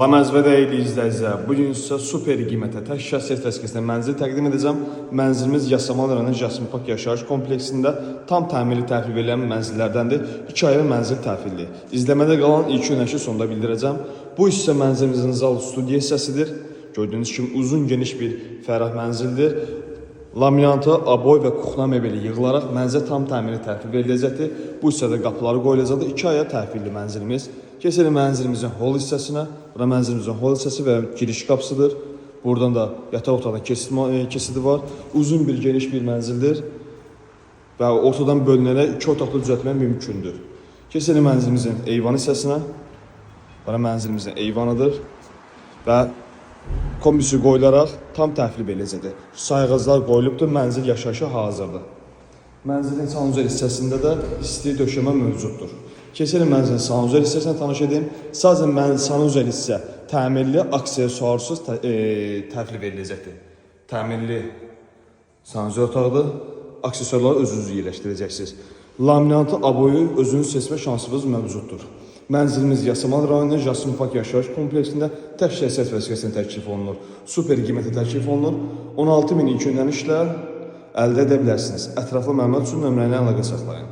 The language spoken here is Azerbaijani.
Salam və dəyərli izləyicilər, bugün sizə super qiymətə tək şəxsiyyət vəsiqəsində mənzil təqdim edəcəm. Mənzilimiz Yasamal rayonu Jasmin Park yaşayış kompleksində tam təmirli təhvil verilən mənzillərdəndir. 2 aylı mənzil təhvilli. İzləmədə qalan ilk günəşi sonda bildirəcəm. Bu isə mənzilimizin zal studiya hissəsidir. Gördüyünüz kimi uzun geniş bir fərah mənzildir. Laminantı, aboy və kuxna mebeli yığılaraq mənzil tam təmirli təhvil veriləcəkdir. Bu hissədə qapıları qoyulacaqdır. 2 aya təhvilli mənzilimiz. Keçelim mənzilimizin hol hissəsinə. Bura mənzilimizin hol hissəsi və giriş qapısıdır. Buradan da yataq otağının kesidi var. Uzun bir geniş bir mənzildir. Və ortadan bölünərək 2 otaqlı düzəltmək mümkündür. Keçelim mənzilimizin eyvan hissəsinə. Bura mənzilimizin eyvanıdır. Və kombisi qoyularaq tam təhvil veriləcəkdir. Sayğaclar qoyulubdur, mənzil yaşayışa hazırdır. Mənzilin sanuzel hissəsində də isti döşəmə mövcuddur. Keçelim mənzilin sanuzel hissəsinə tanış edeyim. Sadəcə sanuzel hissə təmirli, aksesuarsız təhvil veriləcəkdir. Təmirli sanuzel otaqdır. Aksesuarları özünüz yerləşdirəcəksiniz. Laminantı, aboyu özünüz seçmə şansınız mövcuddur. Mənzilimiz Yasamal rayonu Jasmin Park yaşayış kompleksində tək şəxsiyyət vəsiqəsində təklif olunur. Super qiymətə təklif olunur. 16.000 ilk ödənişlə əldə edə bilərsiniz. Ətraflı məlumat üçün nömrəni əlaqə saxlayın.